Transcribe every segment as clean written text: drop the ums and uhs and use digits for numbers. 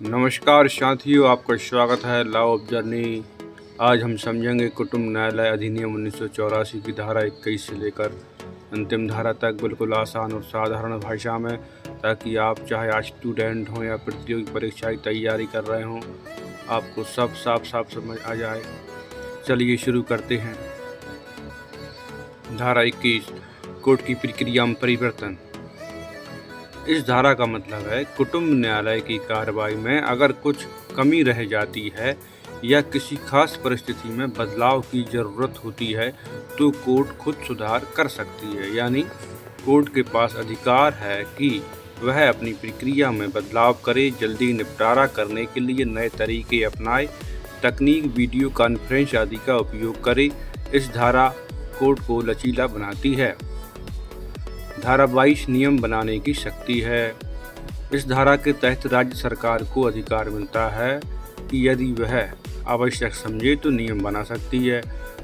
नमस्कार साथियों, आपका स्वागत है लॉ ऑफ जर्नी। आज हम समझेंगे कुटुंब न्यायालय अधिनियम 1984 की धारा 21 से लेकर अंतिम धारा तक बिल्कुल आसान और साधारण भाषा में, ताकि आप चाहे आज स्टूडेंट हों या प्रतियोगी परीक्षा की तैयारी कर रहे हों, आपको सब साफ समझ आ जाए। चलिए शुरू करते हैं। धारा 21, कोर्ट की प्रक्रिया में परिवर्तन। इस धारा का मतलब है कुटुंब न्यायालय की कार्रवाई में अगर कुछ कमी रह जाती है या किसी खास परिस्थिति में बदलाव की ज़रूरत होती है तो कोर्ट खुद सुधार कर सकती है। यानी कोर्ट के पास अधिकार है कि वह अपनी प्रक्रिया में बदलाव करे, जल्दी निपटारा करने के लिए नए तरीके अपनाए, तकनीक, वीडियो कॉन्फ्रेंस आदि का उपयोग करे। इस धारा कोर्ट को लचीला बनाती है। धारा 22, नियम बनाने की शक्ति है। इस धारा के तहत राज्य सरकार को अधिकार मिलता है कि यदि वह आवश्यक समझे तो नियम बना सकती है,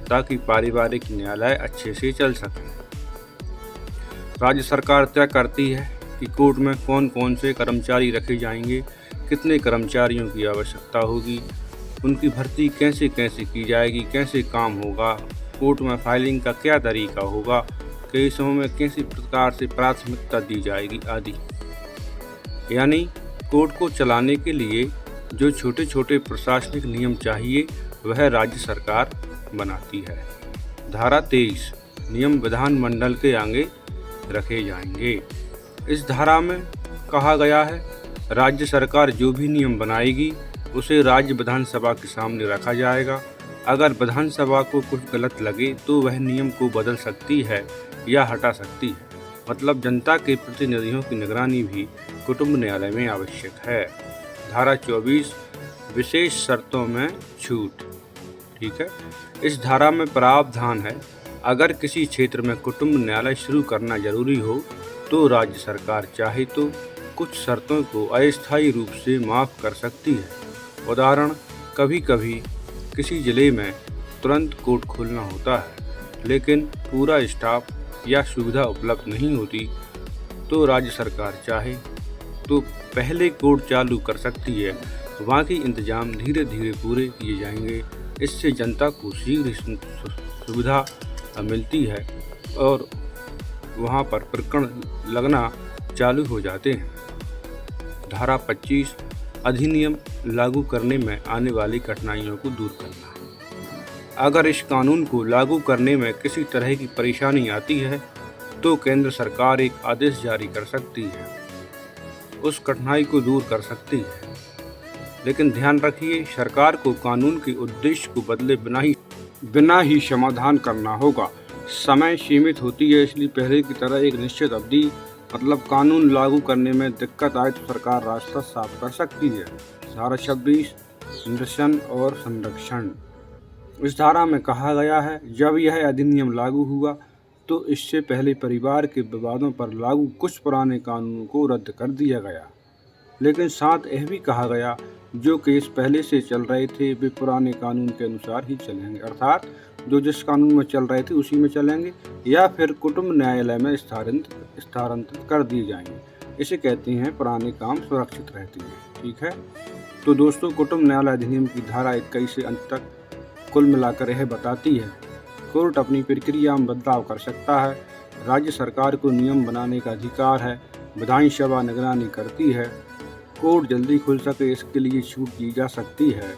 ताकि पारिवारिक न्यायालय अच्छे से चल सके। राज्य सरकार तय करती है कि कोर्ट में कौन कौन से कर्मचारी रखे जाएंगे, कितने कर्मचारियों की आवश्यकता होगी, उनकी भर्ती कैसे की जाएगी, कैसे काम होगा, कोर्ट में फाइलिंग का क्या तरीका होगा, केसों में किसी प्रकार से प्राथमिकता दी जाएगी आदि। यानी कोर्ट को चलाने के लिए जो छोटे छोटे प्रशासनिक नियम चाहिए वह राज्य सरकार बनाती है। धारा 23, नियम विधानमंडल के आगे रखे जाएंगे। इस धारा में कहा गया है राज्य सरकार जो भी नियम बनाएगी उसे राज्य विधानसभा के सामने रखा जाएगा। अगर विधानसभा को कुछ गलत लगे तो वह नियम को बदल सकती है या हटा सकती है। मतलब जनता के प्रतिनिधियों की निगरानी भी कुटुंब न्यायालय में आवश्यक है। धारा 24, विशेष शर्तों में छूट। ठीक है, इस धारा में प्रावधान है अगर किसी क्षेत्र में कुटुंब न्यायालय शुरू करना जरूरी हो तो राज्य सरकार चाहे तो कुछ शर्तों को अस्थायी रूप से माफ़ कर सकती है। उदाहरण, कभी कभी किसी जिले में तुरंत कोर्ट खोलना होता है लेकिन पूरा स्टाफ या सुविधा उपलब्ध नहीं होती, तो राज्य सरकार चाहे तो पहले कोर्ट चालू कर सकती है। बाकी इंतजाम धीरे धीरे पूरे किए जाएंगे। इससे जनता को शीघ्र सुविधा मिलती है और वहां पर प्रकरण लगना चालू हो जाते हैं। धारा 25, अधिनियम लागू करने में आने वाली कठिनाइयों को दूर करना। अगर इस कानून को लागू करने में किसी तरह की परेशानी आती है तो केंद्र सरकार एक आदेश जारी कर सकती है, उस कठिनाई को दूर कर सकती है। लेकिन ध्यान रखिए, सरकार को कानून के उद्देश्य को बदले बिना ही समाधान करना होगा। समय सीमित होती है, इसलिए पहले की तरह एक निश्चित अवधि मतलब कानून लागू करने में दिक्कत आए तो सरकार रास्ता साफ कर सकती है। धारा 26, निरसन और संरक्षण। इस धारा में कहा गया है जब यह अधिनियम लागू हुआ तो इससे पहले परिवार के विवादों पर लागू कुछ पुराने कानूनों को रद्द कर दिया गया, लेकिन साथ यह भी कहा गया जो केस पहले से चल रहे थे वे पुराने कानून के अनुसार ही चलेंगे, अर्थात जो जिस कानून में चल रहे थे उसी में चलेंगे या फिर कुटुंब न्यायालय में स्थानांतरित कर दिए जाएंगे। इसे कहते हैं पुराने काम सुरक्षित रहते हैं। ठीक है, तो दोस्तों, कुटुंब न्यायालय अधिनियम की धारा 21 से अंत तक कुल मिलाकर यह बताती है कोर्ट अपनी प्रक्रिया में बदलाव कर सकता है, राज्य सरकार को नियम बनाने का अधिकार है, विधानसभा निगरानी करती है, कोर्ट जल्दी खुल सके इसके लिए छूट दी जा सकती है,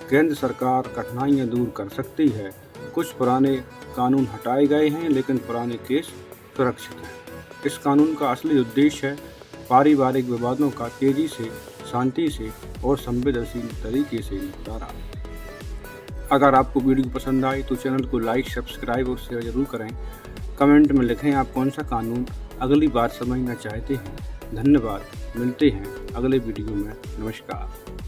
केंद्र सरकार कठिनाइयाँ दूर कर सकती है, कुछ पुराने कानून हटाए गए हैं लेकिन पुराने केस सुरक्षित हैं। इस कानून का असली उद्देश्य है पारिवारिक विवादों का तेजी से, शांति से और संवेदनशील तरीके से निपटारा। अगर आपको वीडियो पसंद आए तो चैनल को लाइक, सब्सक्राइब और शेयर जरूर करें। कमेंट में लिखें आप कौन सा कानून अगली बार समझना चाहते हैं। धन्यवाद, मिलते हैं अगले वीडियो में। नमस्कार।